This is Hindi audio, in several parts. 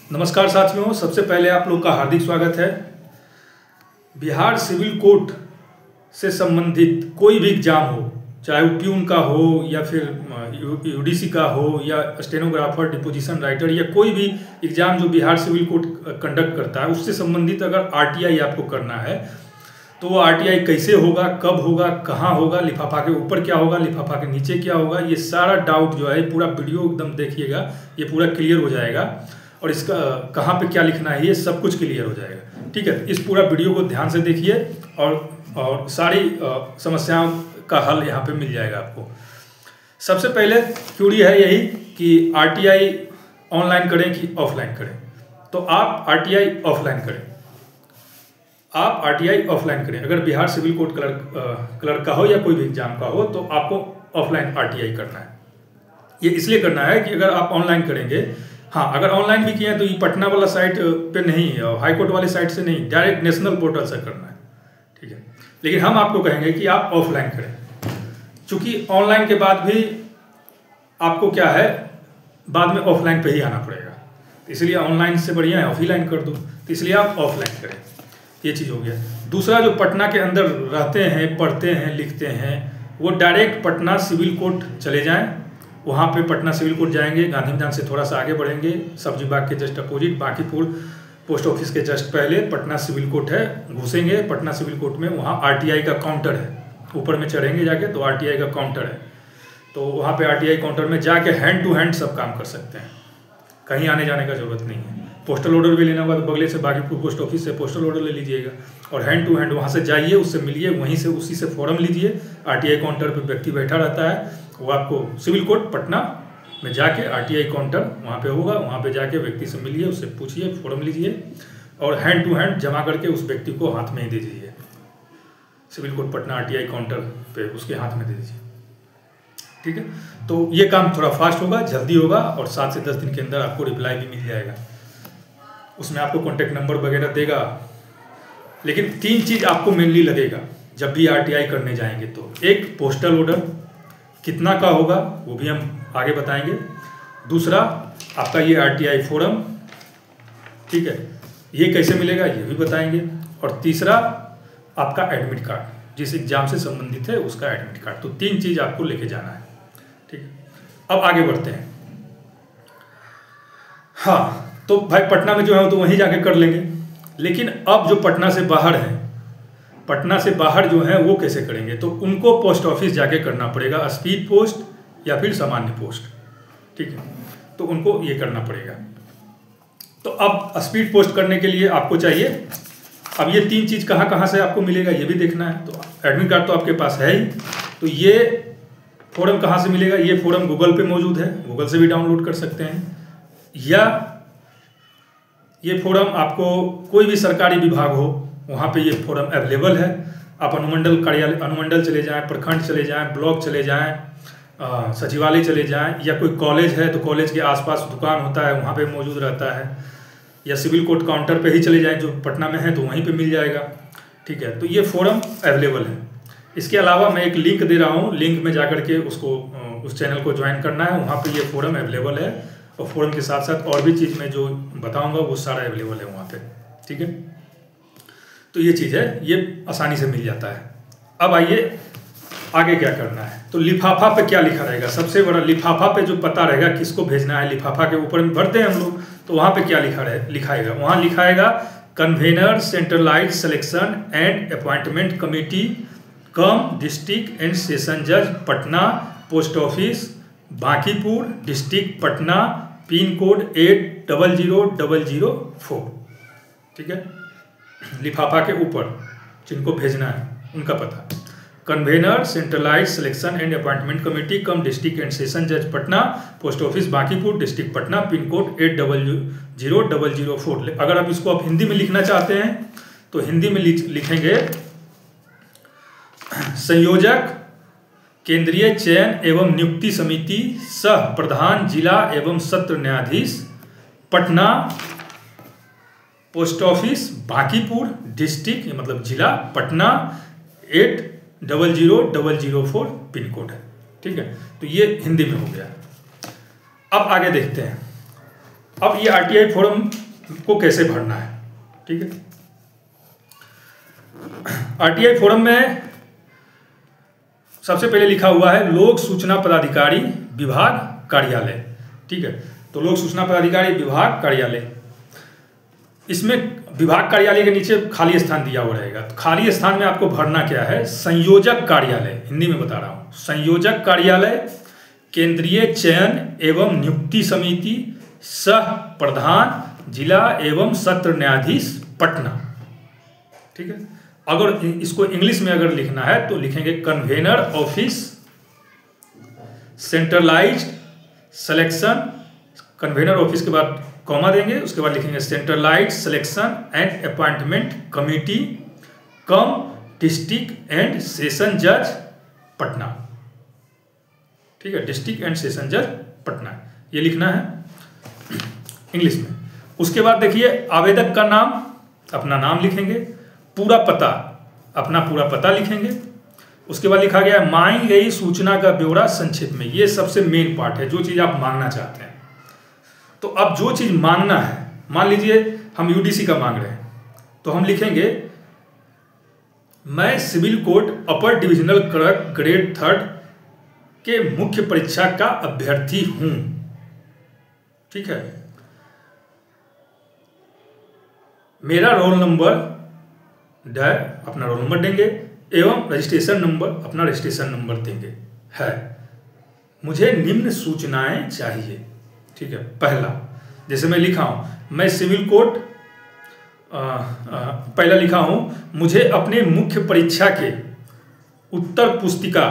नमस्कार साथियों, सबसे पहले आप लोग का हार्दिक स्वागत है। बिहार सिविल कोर्ट से संबंधित कोई भी एग्जाम हो, चाहे वो प्यून का हो या फिर यूडीसी का हो या स्टेनोग्राफर, डिपोजिशन राइटर या कोई भी एग्जाम जो बिहार सिविल कोर्ट कंडक्ट करता है, उससे संबंधित अगर आरटीआई आपको करना है तो वो आरटीआई कैसे होगा, कब होगा, कहाँ होगा, लिफाफा के ऊपर क्या होगा, लिफाफा के नीचे क्या होगा, ये सारा डाउट जो है पूरा वीडियो एकदम देखिएगा, ये पूरा क्लियर हो जाएगा। और इसका कहाँ पे क्या लिखना है ये सब कुछ क्लियर हो जाएगा। ठीक है, इस पूरा वीडियो को ध्यान से देखिए और सारी समस्याओं का हल यहाँ पे मिल जाएगा आपको। सबसे पहले क्यूरी है यही कि आरटीआई ऑनलाइन करें कि ऑफलाइन करें। तो आप आरटीआई ऑफलाइन करें, आप आरटीआई ऑफलाइन करें। अगर बिहार सिविल कोर्ट क्लर्क का हो या कोई भी एग्जाम का हो तो आपको ऑफलाइन आरटीआई करना है। ये इसलिए करना है कि अगर आप ऑनलाइन करेंगे, हाँ अगर ऑनलाइन भी किए हैं तो ये पटना वाला साइट पे नहीं, हाई कोर्ट वाली साइट से नहीं, डायरेक्ट नेशनल पोर्टल से करना है। ठीक है, लेकिन हम आपको कहेंगे कि आप ऑफलाइन करें, क्योंकि ऑनलाइन के बाद भी आपको क्या है, बाद में ऑफलाइन पे ही आना पड़ेगा। इसलिए ऑनलाइन से बढ़िया है ऑफलाइन कर दो, तो इसलिए आप ऑफलाइन करें। ये चीज़ हो गया। दूसरा, जो पटना के अंदर रहते हैं, पढ़ते हैं, लिखते हैं, वो डायरेक्ट पटना सिविल कोर्ट चले जाएँ। वहाँ पे पटना सिविल कोर्ट जाएंगे, गांधी मैदान से थोड़ा सा आगे बढ़ेंगे, सब्जी बाग के just opposite, Bankipur post office के जस्ट पहले पटना सिविल कोर्ट है। घुसेंगे पटना सिविल कोर्ट में, वहाँ आरटीआई का काउंटर है, ऊपर में चढ़ेंगे जाके तो आरटीआई का काउंटर है। तो वहाँ पे आरटीआई काउंटर में जाके हैंड टू हैंड सब काम कर सकते हैं, कहीं आने जाने का जरूरत नहीं है। पोस्टल ऑर्डर भी लेना होगा तो बगले से बांकीपुर पोस्ट ऑफिस से पोस्टल ऑर्डर ले लीजिएगा और हैंड टू हैंड वहाँ से जाइए, उससे मिलिए, वहीं से उसी से फॉर्म लीजिए। आरटीआई काउंटर पे व्यक्ति बैठा रहता है, वो आपको सिविल कोर्ट पटना में जाके आरटीआई काउंटर वहाँ पे होगा, वहाँ पे जाके व्यक्ति से मिलिए, उससे पूछिए, फॉर्म लीजिए और हैंड टू हैंड जमा करके उस व्यक्ति को हाथ में ही दे दीजिए। Civil court Patna RTI counter पे उसके हाथ में दे दीजिए। ठीक है, तो ये काम थोड़ा फास्ट होगा, जल्दी होगा और 7 से 10 दिन के अंदर आपको रिप्लाई भी मिल जाएगा। उसमें आपको कॉन्टैक्ट नंबर वगैरह देगा। लेकिन 3 चीज़ आपको मेनली लगेगा जब भी आरटीआई करने जाएंगे। तो एक, पोस्टल ऑर्डर कितना का होगा वो भी हम आगे बताएंगे। दूसरा, आपका ये आरटीआई फॉर्म, ठीक है, ये कैसे मिलेगा ये भी बताएंगे। और तीसरा, आपका एडमिट कार्ड, जिस एग्जाम से संबंधित है उसका एडमिट कार्ड। तो 3 चीज़ आपको लेके जाना है। ठीक है, अब आगे बढ़ते हैं। हाँ, तो भाई पटना में जो है तो वहीं जाके कर लेंगे। लेकिन अब जो पटना से बाहर हैं, पटना से बाहर जो हैं वो कैसे करेंगे? तो उनको पोस्ट ऑफिस जाके करना पड़ेगा, स्पीड पोस्ट या फिर सामान्य पोस्ट। ठीक है, तो उनको ये करना पड़ेगा। तो अब स्पीड पोस्ट करने के लिए आपको चाहिए, अब ये 3 चीज़ कहाँ कहाँ से आपको मिलेगा ये भी देखना है। तो एडमिट कार्ड तो आपके पास है ही, तो ये फॉर्म कहाँ से मिलेगा? ये फॉर्म गूगल पे मौजूद है, गूगल से भी डाउनलोड कर सकते हैं। या ये फॉर्म आपको कोई भी सरकारी विभाग हो वहाँ पे ये फॉर्म अवेलेबल है। आप अनुमंडल कार्यालय, अनुमंडल चले जाएं, प्रखंड चले जाएं, ब्लॉक चले जाएं, सचिवालय चले जाएं, या कोई कॉलेज है तो कॉलेज के आसपास दुकान होता है वहाँ पे मौजूद रहता है, या सिविल कोर्ट काउंटर पे ही चले जाएं जो पटना में है तो वहीं पे मिल जाएगा। ठीक है, तो ये फॉर्म अवेलेबल है। इसके अलावा मैं एक लिंक दे रहा हूँ, लिंक में जाकर के उसको उस चैनल को ज्वाइन करना है, वहाँ पर ये फॉर्म अवेलेबल है। और फॉर्म के साथ साथ और भी चीज़ मैं जो बताऊँगा वो सारा अवेलेबल है वहाँ पर। ठीक है, तो ये चीज़ है, ये आसानी से मिल जाता है। अब आइए आगे क्या करना है। तो लिफाफा पे क्या लिखा रहेगा? सबसे बड़ा लिफाफा पे जो पता रहेगा किसको भेजना है, लिफाफा के ऊपर में भरते हैं हम लोग, तो वहाँ पे क्या लिखाएगा? वहाँ लिखाएगा convener centralised selection and appointment committee cum district and session जज Patna, post office Bankipur, district Patna, pin code 800004। ठीक है, लिफाफा के ऊपर जिनको भेजना है उनका पता, convener centralised selection and appointment committee cum district and session जज Patna, post office Bankipur, district Patna, pin code 800004। अगर आप इसको आप हिंदी में लिखना चाहते हैं तो हिंदी में लिखेंगे संयोजक केंद्रीय चयन एवं नियुक्ति समिति सह प्रधान जिला एवं सत्र न्यायाधीश Patna, post office Bankipur, district मतलब जिला पटना, 800004 पिन कोड है। ठीक है, तो ये हिंदी में हो गया। अब आगे देखते हैं। अब ये RTI फॉर्म को कैसे भरना है, ठीक है। RTI फॉर्म में सबसे पहले लिखा हुआ है लोक सूचना पदाधिकारी विभाग कार्यालय, ठीक है। तो लोक सूचना पदाधिकारी विभाग कार्यालय, इसमें विभाग कार्यालय के नीचे खाली स्थान दिया हुआ रहेगा। तो खाली स्थान में आपको भरना क्या है, संयोजक कार्यालय, हिंदी में बता रहा हूँ, संयोजक कार्यालय, केंद्रीय चयन एवं नियुक्ति समिति, सह प्रधान जिला एवं सत्र न्यायाधीश पटना, ठीक है। अगर इसको इंग्लिश में अगर लिखना है तो लिखेंगे convener office centralised selection, convener office के बाद कॉमा देंगे, उसके बाद लिखेंगे centralised selection and appointment committee come district and session जज पटना, ठीक है। डिस्ट्रिक्ट एंड सेशन जज पटना, ये लिखना है इंग्लिश में। उसके बाद देखिए आवेदक का नाम, अपना नाम लिखेंगे, पूरा पता, अपना पूरा पता लिखेंगे। उसके बाद लिखा गया मांगी गई सूचना का ब्यौरा संक्षेप में, ये सबसे मेन पार्ट है, जो चीज़ आप मांगना चाहते हैं। तो अब जो चीज़ मांगना है, मान लीजिए हम UDC का मांग रहे हैं, तो हम लिखेंगे मैं सिविल कोर्ट अपर डिविजनल क्लर्क ग्रेड 3 के मुख्य परीक्षा का अभ्यर्थी हूं, ठीक है। मेरा रोल नंबर अपना रोल नंबर देंगे एवं रजिस्ट्रेशन नंबर अपना रजिस्ट्रेशन नंबर देंगे है। मुझे निम्न सूचनाएं चाहिए, ठीक है। पहला, जैसे मैं लिखा हूं मैं सिविल कोर्ट, पहला लिखा हूं मुझे अपने मुख्य परीक्षा के उत्तर पुस्तिका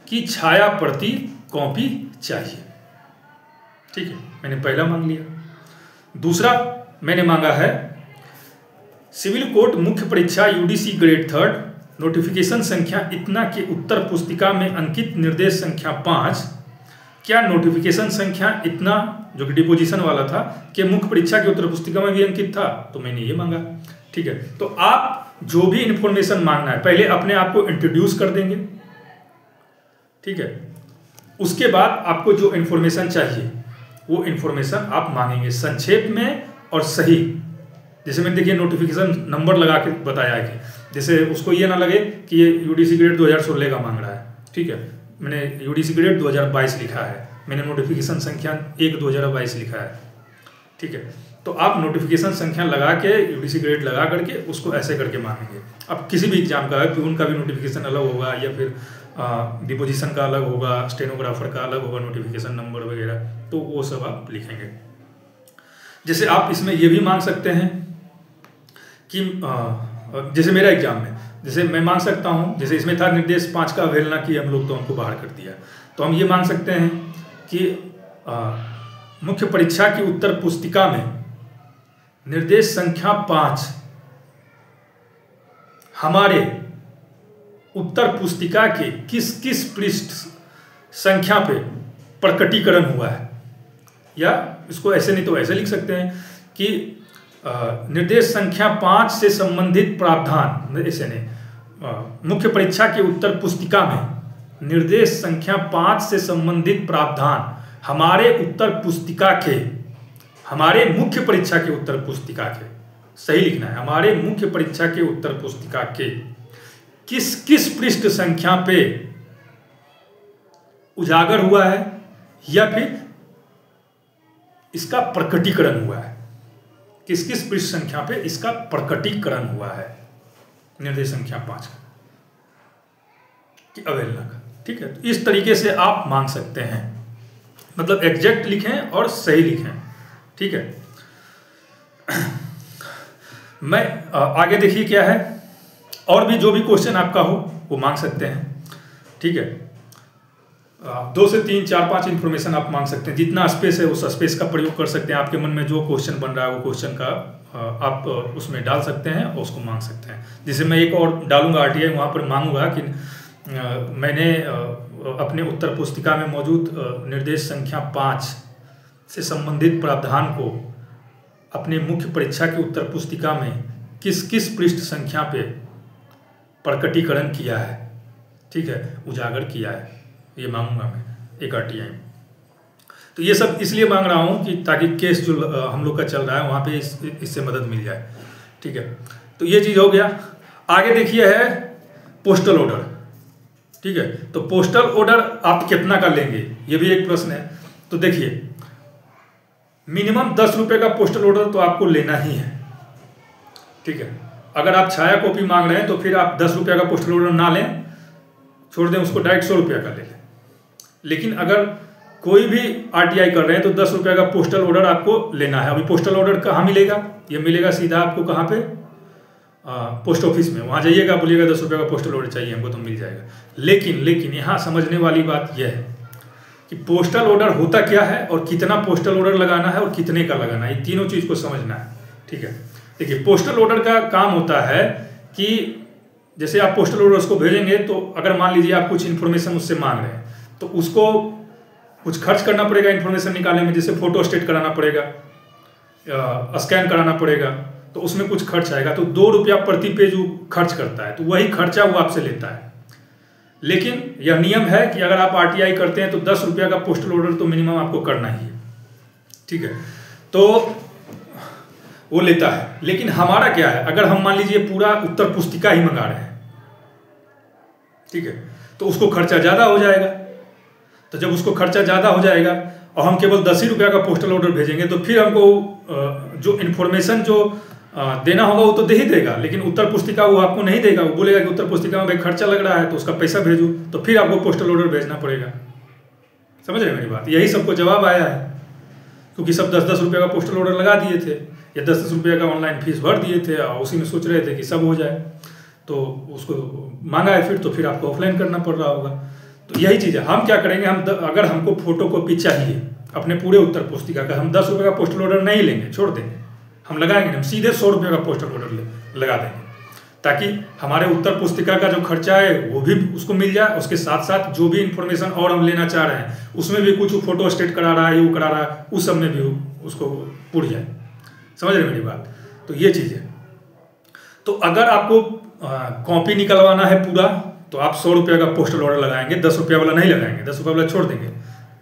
की छाया प्रति कॉपी चाहिए, ठीक है। मैंने पहला मांग लिया। दूसरा मैंने मांगा है सिविल कोर्ट मुख्य परीक्षा UDC ग्रेड 3 नोटिफिकेशन संख्या इतना के उत्तर पुस्तिका में अंकित निर्देश संख्या 5, क्या नोटिफिकेशन संख्या इतना जो कि डिपोजिशन वाला था कि मुख्य परीक्षा की उत्तर पुस्तिका में भी अंकित था, तो मैंने ये मांगा, ठीक है। तो आप जो भी इंफॉर्मेशन मांगना है पहले अपने आप को इंट्रोड्यूस कर देंगे, ठीक है। उसके बाद आपको जो इंफॉर्मेशन चाहिए वो इंफॉर्मेशन आप मांगेंगे संक्षेप में और सही। जैसे मैंने देखिए नोटिफिकेशन नंबर लगा के बताया है कि जैसे उसको ये ना लगे कि ये UDC ग्रेड 2016 का मांग रहा है, ठीक है। मैंने UDC ग्रेड 2022 लिखा है, मैंने नोटिफिकेशन संख्या 1/2022 लिखा है, ठीक है। तो आप नोटिफिकेशन संख्या लगा के UDC ग्रेड लगा करके उसको ऐसे करके मांगेंगे। अब किसी भी एग्जाम का है कि उनका भी नोटिफिकेशन अलग होगा या फिर डिपोजिशन का अलग होगा, स्टेनोग्राफर का अलग होगा नोटिफिकेशन नंबर वगैरह, तो वो सब आप लिखेंगे। जैसे आप इसमें ये भी मांग सकते हैं कि जैसे मेरा एग्जाम में जैसे मैं मांग सकता हूँ, जैसे इसमें था निर्देश 5 का अवहेलना की हम लोग तो हमको बाहर कर दिया, तो हम ये मांग सकते हैं कि मुख्य परीक्षा की उत्तर पुस्तिका में निर्देश संख्या 5 हमारे उत्तर पुस्तिका के किस किस पृष्ठ संख्या पे प्रकटीकरण हुआ है, या इसको ऐसे नहीं तो ऐसे लिख सकते हैं कि निर्देश संख्या 5 से संबंधित प्रावधान, ऐसे नहीं, मुख्य परीक्षा की उत्तर पुस्तिका में निर्देश संख्या 5 से संबंधित प्रावधान हमारे उत्तर पुस्तिका के, हमारे मुख्य परीक्षा के उत्तर पुस्तिका के, सही लिखना है, हमारे मुख्य परीक्षा के उत्तर पुस्तिका के किस किस पृष्ठ संख्या पे उजागर हुआ है या फिर इसका प्रकटीकरण हुआ है, किस किस पृष्ठ संख्या पे इसका प्रकटीकरण हुआ है निर्देश संख्या 5 की अवहेलना का, ठीक है। तो इस तरीके से आप मांग सकते हैं, मतलब एग्जैक्ट लिखें और सही लिखें, ठीक है। मैं आगे देखिए क्या है, और भी जो भी क्वेश्चन आपका हो वो मांग सकते हैं, ठीक है। 2 से 3 4 5 इन्फॉर्मेशन आप मांग सकते हैं, जितना स्पेस है उस स्पेस का प्रयोग कर सकते हैं। आपके मन में जो क्वेश्चन बन रहा है वो क्वेश्चन का आप उसमें डाल सकते हैं और उसको मांग सकते हैं। जैसे मैं एक और डालूंगा RTI, वहाँ पर मांगूंगा कि मैंने अपने उत्तर पुस्तिका में मौजूद निर्देश संख्या 5 से संबंधित प्रावधान को अपने मुख्य परीक्षा की उत्तर पुस्तिका में किस किस पृष्ठ संख्या पे प्रकटीकरण किया है, ठीक है, उजागर किया है, ये मांगूंगा मैं एक RTI में। तो ये सब इसलिए मांग रहा हूँ कि ताकि केस जो हम लोग का चल रहा है वहाँ पे इससे मदद मिल जाए। ठीक है, तो ये चीज़ हो गया। आगे देखिए है पोस्टल ऑर्डर। ठीक है, तो पोस्टल ऑर्डर आप कितना का लेंगे, ये भी एक प्रश्न है। तो देखिए मिनिमम 10 रुपये का पोस्टल ऑर्डर तो आपको लेना ही है। ठीक है, अगर आप छाया कॉपी मांग रहे हैं तो फिर आप 10 रुपये का पोस्टल ऑर्डर ना लें, छोड़ दें उसको, डायरेक्ट 100 रुपये का ले लें। लेकिन अगर कोई भी RTI कर रहे हैं तो 10 रुपये का पोस्टल ऑर्डर आपको लेना है। अभी पोस्टल ऑर्डर कहाँ मिलेगा, ये मिलेगा सीधा आपको कहाँ पे, पोस्ट ऑफिस में। वहाँ जाइएगा, बोलिएगा 10 रुपये का पोस्टल ऑर्डर चाहिए हमको, तो मिल जाएगा। लेकिन यहाँ समझने वाली बात यह है कि पोस्टल ऑर्डर होता क्या है और कितना पोस्टल ऑर्डर लगाना है और कितने का लगाना है, ये तीनों चीज़ को समझना है। ठीक है, देखिए पोस्टल ऑर्डर का काम होता है कि जैसे आप पोस्टल ऑर्डर उसको भेजेंगे तो अगर मान लीजिए आप कुछ इन्फॉर्मेशन उससे मांग रहे हैं तो उसको कुछ खर्च करना पड़ेगा इन्फॉर्मेशन निकालने में, जैसे फोटो स्टेट कराना पड़ेगा, स्कैन कराना पड़ेगा, तो उसमें कुछ खर्च आएगा। तो 2 रुपया प्रति पेज वो खर्च करता है, तो वही खर्चा वो आपसे लेता है। लेकिन यह नियम है कि अगर आप RTI करते हैं तो 10 रुपया का पोस्टल ऑर्डर तो मिनिमम आपको करना ही है। ठीक है, तो वो लेता है। लेकिन हमारा क्या है, अगर हम मान लीजिए पूरा उत्तर पुस्तिका ही मंगा रहे हैं, ठीक है, तो उसको खर्चा ज़्यादा हो जाएगा। तो जब उसको खर्चा ज़्यादा हो जाएगा और हम केवल 10 ही रुपया का पोस्टल ऑर्डर भेजेंगे तो फिर हमको जो इन्फॉर्मेशन जो देना होगा वो तो दे ही देगा, लेकिन उत्तर पुस्तिका वो आपको नहीं देगा। वो बोलेगा कि उत्तर पुस्तिका में भाई खर्चा लग रहा है तो उसका पैसा भेजो, तो फिर आपको पोस्टल ऑर्डर भेजना पड़ेगा। समझ रहे मेरी बात, यही सबको जवाब आया है, क्योंकि सब 10-10 रुपये का पोस्टल ऑर्डर लगा दिए थे या 10-10 रुपये का ऑनलाइन फीस भर दिए थे और उसी में सोच रहे थे कि सब हो जाए, तो उसको मांगा है फिर, तो फिर आपको ऑफलाइन करना पड़ रहा होगा। तो यही चीज़ है। हम क्या करेंगे, अगर हमको फोटो कॉपी चाहिए अपने पूरे उत्तर पुस्तिका का, हम 10 रुपये का पोस्टल ऑर्डर नहीं लेंगे, छोड़ देंगे, हम लगाएंगे, हम सीधे 100 रुपये का पोस्टल ऑर्डर लगा देंगे, ताकि हमारे उत्तर पुस्तिका का जो खर्चा है वो भी उसको मिल जाए। उसके साथ साथ जो भी इंफॉर्मेशन और हम लेना चाह रहे हैं उसमें भी कुछ फोटो स्टेट करा रहा है, वो करा रहा है, उस सब में भी उसको पुर जाए। समझ रहे मेरी बात, तो ये चीज़ है। तो अगर आपको कॉपी निकलवाना है पूरा तो आप 100 रुपये का पोस्टल ऑर्डर लगाएंगे, 10 रुपया वाला नहीं लगाएंगे, 10 रुपये वाला छोड़ देंगे,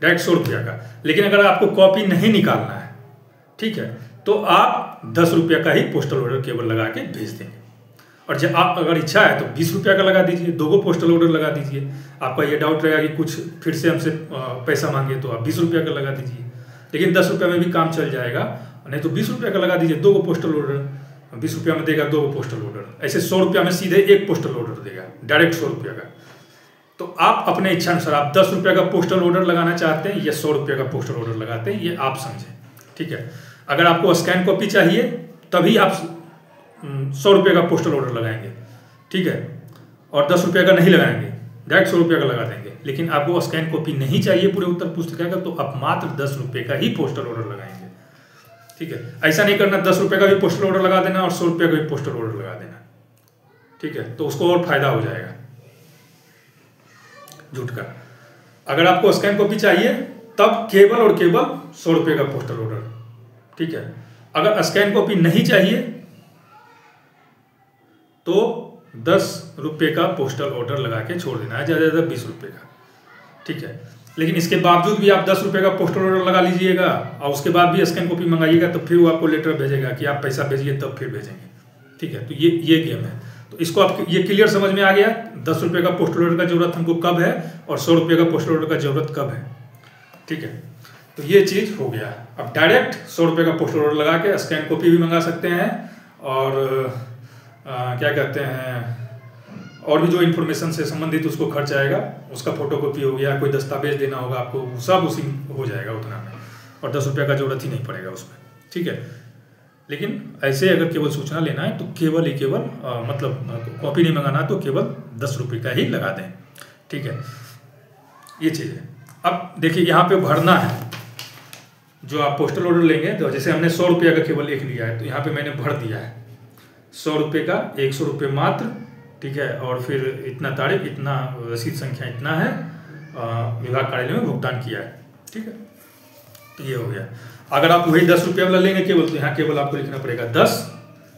डायरेक्ट 100 रुपया का। लेकिन अगर आपको कॉपी नहीं निकालना है, ठीक है, तो आप 10 रुपया का ही पोस्टल ऑर्डर केवल लगा के भेज देंगे। और जब आप अगर इच्छा है तो 20 रुपया का लगा दीजिए, 2 पोस्टल ऑर्डर लगा दीजिए। आपका ये डाउट रहेगा कि कुछ फिर से हमसे पैसा मांगे, तो आप 20 रुपया का लगा दीजिए, लेकिन 10 रुपये में भी काम चल जाएगा। नहीं तो 20 रुपये का लगा दीजिए, 2 पोस्टल ऑर्डर, 20 रुपया में देगा 2 पोस्टल ऑर्डर, ऐसे 100 रुपया में सीधे 1 पोस्टल ऑर्डर देगा, डायरेक्ट 100 रुपया का। तो आप अपने इच्छा अनुसार आप 10 रुपये का पोस्टल ऑर्डर लगाना चाहते हैं या 100 रुपये का पोस्टल ऑर्डर लगाते हैं, ये आप समझें। ठीक है, अगर आपको स्कैन कॉपी चाहिए तभी आप 100 रुपये का पोस्टल ऑर्डर लगाएंगे, ठीक है, और 10 रुपये का नहीं लगाएंगे, डायरेक्ट 100 रुपये का लगा देंगे। लेकिन आपको स्कैन कॉपी नहीं चाहिए पूरे उत्तर पुस्तिका का, तो आप मात्र 10 रुपये का ही पोस्टल ऑर्डर लगाएंगे। ठीक है, ऐसा नहीं करना 10 रुपये का भी पोस्टल ऑर्डर लगा देना और 100 रुपये का भी पोस्टल ऑर्डर लगा देना। ठीक है, तो उसको और फायदा हो जाएगा झूठ का। अगर आपको स्कैन कॉपी चाहिए तब केवल और केवल 100 रुपये का पोस्टल ऑर्डर। ठीक है, अगर स्कैन कॉपी नहीं चाहिए तो 10 रुपये का पोस्टल ऑर्डर लगा के छोड़ देना है, ज़्यादा से ज़्यादा 20 रुपये का। ठीक है, लेकिन इसके बावजूद भी आप 10 रुपये का पोस्टल ऑर्डर लगा लीजिएगा और उसके बाद भी स्कैन कॉपी मंगाइएगा, तो फिर वो आपको लेटर भेजेगा कि आप पैसा भेजिए तब फिर भेजेंगे। ठीक है, तो ये गेम है। तो इसको आप ये क्लियर समझ में आ गया, 10 रुपये का पोस्टल ऑर्डर का जरूरत हमको कब है और 100 रुपये का पोस्टल ऑर्डर का जरूरत कब है। ठीक है, तो ये चीज़ हो गया। अब डायरेक्ट 100 रुपये का पोस्टल ऑर्डर लगा के स्कैन कॉपी भी मंगा सकते हैं और क्या कहते हैं, और भी जो इन्फॉर्मेशन से संबंधित उसको खर्च आएगा, उसका फोटो कॉपी हो गया, कोई दस्तावेज देना होगा आपको, सब उसी हो जाएगा उतना में, और 10 रुपये का जरूरत ही नहीं पड़ेगा उसमें। ठीक है, लेकिन ऐसे अगर केवल सूचना लेना है तो केवल ही केवल मतलब कॉपी नहीं मंगाना तो केवल 10 रुपये का ही लगा दें। ठीक है, ये चीज़ है। अब देखिए यहाँ पे भरना है, जो आप पोस्टल ऑर्डर लेंगे, तो जैसे हमने 100 रुपये का केवल एक लिया है तो यहाँ पे मैंने भर दिया है 100 रुपये का, 100 रुपये मात्र। ठीक है, और फिर इतना तारीख, इतना रसीद संख्या इतना है, विभाग कार्यालय में भुगतान किया है। ठीक है, तो ये हो गया। अगर आप वही 10 रुपये वाला लेंगे केवल, तो यहाँ केवल आपको लिखना पड़ेगा 10,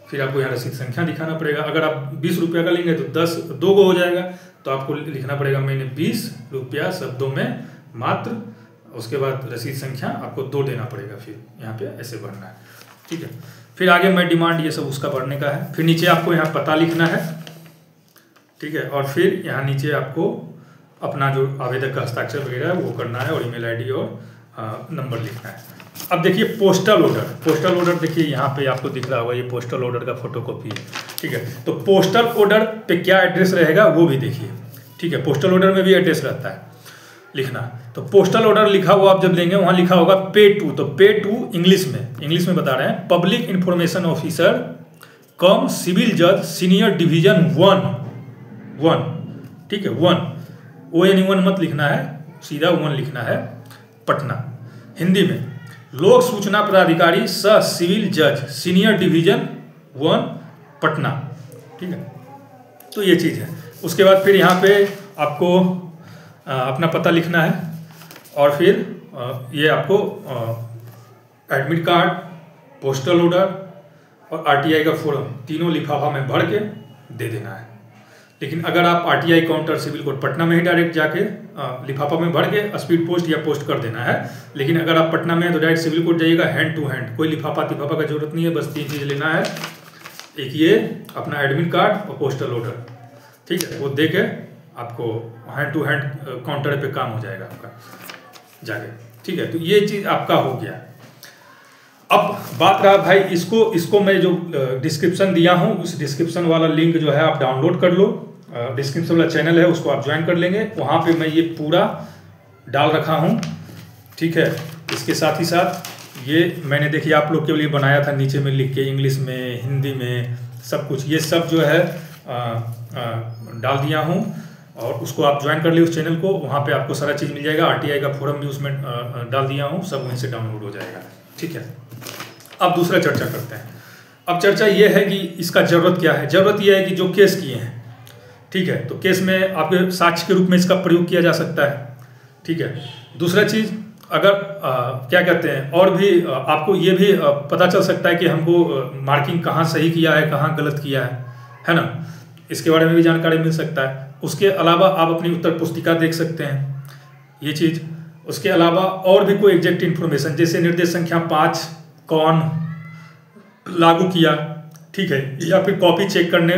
फिर आपको यहाँ रसीद संख्या दिखाना पड़ेगा। अगर आप 20 रुपये का लेंगे तो 10 2 हो जाएगा, तो आपको लिखना पड़ेगा मैंने 20 रुपया शब्दों में मात्र उसके बाद रसीद संख्या आपको 2 देना पड़ेगा, फिर यहाँ पे ऐसे भरना है, ठीक है। फिर आगे मैं डिमांड ये सब उसका भरने का है। फिर नीचे आपको यहाँ पता लिखना है, ठीक है, और फिर यहाँ नीचे आपको अपना जो आवेदक का हस्ताक्षर वगैरह है वो करना है, और ईमेल आईडी और नंबर लिखना है। अब देखिए पोस्टल ऑर्डर देखिए यहाँ पे आपको दिख रहा होगा, ये पोस्टल ऑर्डर का फोटोकॉपी है, ठीक है। तो पोस्टल ऑर्डर पे क्या एड्रेस रहेगा वो भी देखिए, ठीक है। पोस्टल ऑर्डर में भी एड्रेस रहता है लिखना। तो पोस्टल ऑर्डर लिखा हुआ आप जब लेंगे वहाँ लिखा होगा पे टू, तो पे टू इंग्लिश में बता रहे हैं, पब्लिक इंफॉर्मेशन ऑफिसर कम सिविल जज सीनियर डिवीजन 1, ठीक है, 1 ON1 मत लिखना है, सीधा 1 लिखना है, पटना। हिंदी में लोक सूचना पदाधिकारी सह सिविल जज सीनियर डिवीजन 1 पटना, ठीक है। तो ये चीज़ है। उसके बाद फिर यहाँ पे आपको अपना पता लिखना है, और फिर ये आपको एडमिट कार्ड, पोस्टल ऑर्डर और RTI का फॉर्म तीनों लिफाफा में भर के दे देना है। लेकिन अगर आप RTI counter civil court Patna में ही डायरेक्ट जाके लिफाफा में भर के स्पीड पोस्ट या पोस्ट कर देना है। लेकिन अगर आप पटना में हैं तो डायरेक्ट सिविल कोर्ट जाइएगा, हैंड टू हैंड, कोई लिफाफा का जरूरत नहीं है। बस 3 चीज़ लेना है, एक ये अपना एडमिट कार्ड और पोस्टल ऑर्डर, ठीक है। वो दे के आपको हैंड टू हैंड काउंटर पे काम हो जाएगा आपका जाके, ठीक है। तो ये चीज़ आपका हो गया। अब बात रहा भाई इसको मैं जो डिस्क्रिप्शन दिया हूँ उस डिस्क्रिप्शन वाला लिंक जो है आप डाउनलोड कर लो। डिस्क्रिप्शन वाला चैनल है उसको आप ज्वाइन कर लेंगे, वहाँ पे मैं ये पूरा डाल रखा हूँ, ठीक है। इसके साथ ही साथ ये मैंने देखिए आप लोग के लिए बनाया था, नीचे में लिख के इंग्लिश में, हिंदी में, सब कुछ ये सब जो है डाल दिया हूँ, और उसको आप ज्वाइन कर लिए उस चैनल को, वहाँ पे आपको सारा चीज़ मिल जाएगा। RTI का फॉर्म भी उसमें डाल दिया हूँ, सब वहीं से डाउनलोड हो जाएगा, ठीक है। अब दूसरा चर्चा करते हैं। अब चर्चा ये है कि इसका ज़रूरत क्या है। ज़रूरत ये है कि जो केस किए हैं, ठीक है, तो केस में आपके साक्ष्य के रूप में इसका प्रयोग किया जा सकता है, ठीक है। दूसरा चीज़ अगर क्या कहते हैं, और भी आपको ये भी पता चल सकता है कि हमको मार्किंग कहाँ सही किया है, कहाँ गलत किया है ना, इसके बारे में भी जानकारी मिल सकता है। उसके अलावा आप अपनी उत्तर पुस्तिका देख सकते हैं, ये चीज़। उसके अलावा और भी कोई एग्जैक्ट इन्फॉर्मेशन, जैसे निर्देश संख्या 5 कौन लागू किया, ठीक है, या फिर कॉपी चेक करने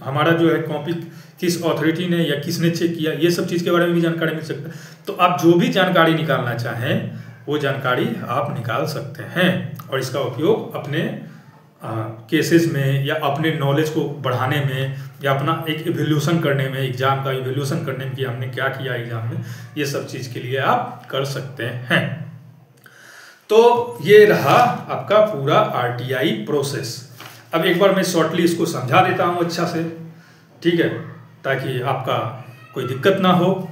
हमारा जो है कॉपी किस अथॉरिटी ने या किसने चेक किया, ये सब चीज़ के बारे में भी जानकारी मिल सकता है। तो आप जो भी जानकारी निकालना चाहें वो जानकारी आप निकाल सकते हैं, और इसका उपयोग अपने केसेस में या अपने नॉलेज को बढ़ाने में या अपना एक इवैल्यूएशन करने में, एग्ज़ाम का इवैल्यूएशन करने में कि हमने क्या किया एग्ज़ाम में, ये सब चीज़ के लिए आप कर सकते हैं। तो ये रहा आपका पूरा RTI प्रोसेस। अब एक बार मैं शॉर्टली इसको समझा देता हूँ अच्छा से, ठीक है, ताकि आपका कोई दिक्कत ना हो,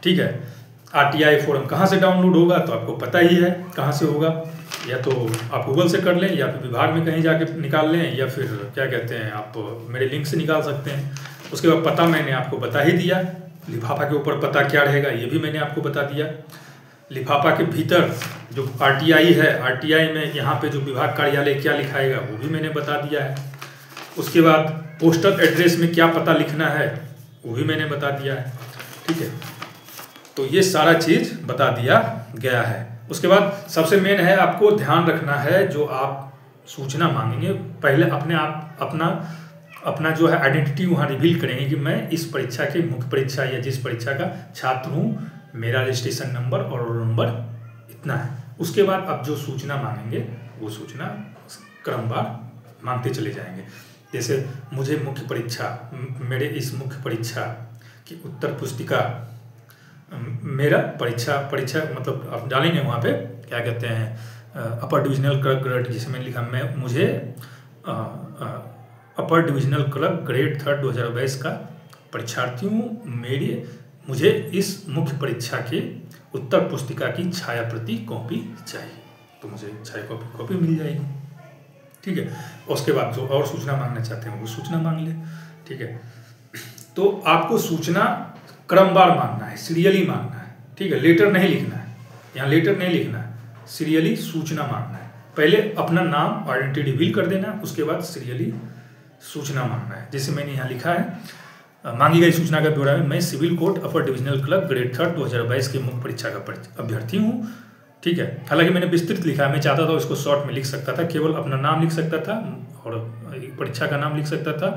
ठीक है। RTI फॉर्म कहाँ से डाउनलोड होगा तो आपको पता ही है कहाँ से होगा, या तो आप गूगल से कर लें, या फिर विभाग में कहीं जाके निकाल लें, या फिर क्या कहते हैं आप मेरे लिंक से निकाल सकते हैं। उसके बाद पता मैंने आपको बता ही दिया, लिफाफा के ऊपर पता क्या रहेगा ये भी मैंने आपको बता दिया। लिफाफा के भीतर जो RTI है, RTI में यहाँ पे जो विभाग कार्यालय क्या लिखाएगा वो भी मैंने बता दिया है। उसके बाद पोस्टल एड्रेस में क्या पता लिखना है वो भी मैंने बता दिया है, ठीक है। तो ये सारा चीज़ बता दिया गया है। उसके बाद सबसे मेन है, आपको ध्यान रखना है जो आप सूचना मांगेंगे, पहले अपना जो है आइडेंटिटी वहाँ रिवील करेंगे कि मैं इस परीक्षा की मुख्य परीक्षा या जिस परीक्षा का छात्र हूँ, मेरा रजिस्ट्रेशन नंबर और रोल नंबर इतना है। उसके बाद आप जो सूचना मांगेंगे वो सूचना क्रमवार मांगते चले जाएंगे। जैसे मुझे मेरे इस मुख्य परीक्षा की उत्तर पुस्तिका, मेरा परीक्षा मतलब आप डालेंगे वहाँ पे क्या कहते हैं अपर डिविजनल क्लर्क ग्रेड, जिसे मैंने लिखा मुझे अपर डिविजनल क्लर्क ग्रेड 3 2022 का परीक्षार्थी हूँ, मुझे इस मुख्य परीक्षा के उत्तर पुस्तिका की छाया प्रति कॉपी चाहिए, तो मुझे छाया कॉपी मिल जाएगी, ठीक है। उसके बाद जो और सूचना मांगना चाहते हैं वो सूचना मांग ले, ठीक है। तो आपको सूचना क्रमवार मांगना है, सीरियली मांगना है, ठीक है। लेटर नहीं लिखना है, यहाँ लेटर नहीं लिखना है, सीरियली सूचना मांगना है। पहले अपना नाम आइडेंटिटी रिवील कर देना, उसके बाद सीरियली सूचना मांगना है। जैसे मैंने यहाँ लिखा है मांगी गई सूचना का ब्यौरा है, मैं सिविल कोर्ट अपर डिविजनल क्लर्क ग्रेड 3 2022 की मुख्य परीक्षा का अभ्यर्थी हूँ। ठीक है, हालांकि मैंने विस्तृत लिखा है, मैं चाहता था उसको शॉर्ट में लिख सकता था, केवल अपना नाम लिख सकता था और परीक्षा का नाम लिख सकता था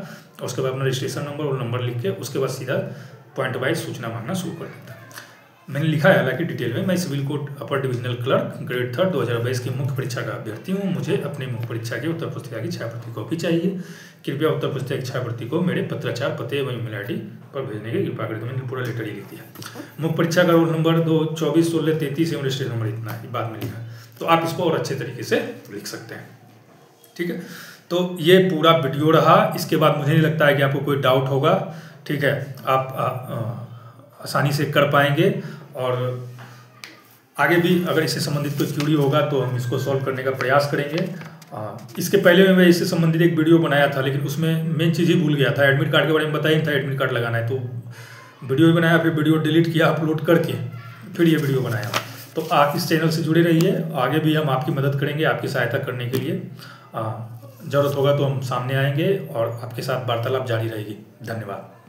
और उसके बाद अपना रजिस्ट्रेशन नंबर और नंबर लिख के उसके बाद सीधा पॉइंट वाइज सूचना मांगना शुरू कर देता। मैंने लिखा है हालांकि डिटेल में, मैं सिविल कोर्ट अपर डिविजनल क्लर्क ग्रेड 3 2022 की मुख्य परीक्षा का अभ्यर्थी हूँ। मुझे अपनी मुख्य परीक्षा की उत्तर पुस्तिका की छायाप्रति कॉपी चाहिए। कृपया उत्तर पुस्तिका की छायाप्रति को मेरे पत्राचार पते एवं ईमेल ID पर भेजने की कृपा करें। तो मैंने पूरा लेटर ही लिख दिया। मुख्य परीक्षा का रोल नंबर 241633 एवं रजिस्ट्रेशन नंबर इतना है, बाद में लिखा, तो आप इसको और अच्छे तरीके से लिख सकते हैं। ठीक है, तो ये पूरा वीडियो रहा। इसके बाद मुझे नहीं लगता है कि आपको कोई डाउट होगा। ठीक है, आप आसानी से कर पाएंगे और आगे भी अगर इससे संबंधित कोई क्यूरी होगा तो हम इसको सॉल्व करने का प्रयास करेंगे। इसके पहले मैं इससे संबंधित एक वीडियो बनाया था, लेकिन उसमें मेन चीज़ ही भूल गया था, एडमिट कार्ड के बारे में बताया नहीं था, एडमिट कार्ड लगाना है, तो वीडियो भी बनाया, फिर वीडियो डिलीट किया अपलोड करके, फिर ये वीडियो बनाया। तो आप इस चैनल से जुड़े रहिए, आगे भी हम आपकी मदद करेंगे, आपकी सहायता करने के लिए। ज़रूरत होगा तो हम सामने आएंगे और आपके साथ वार्तालाप जारी रहेगी। धन्यवाद।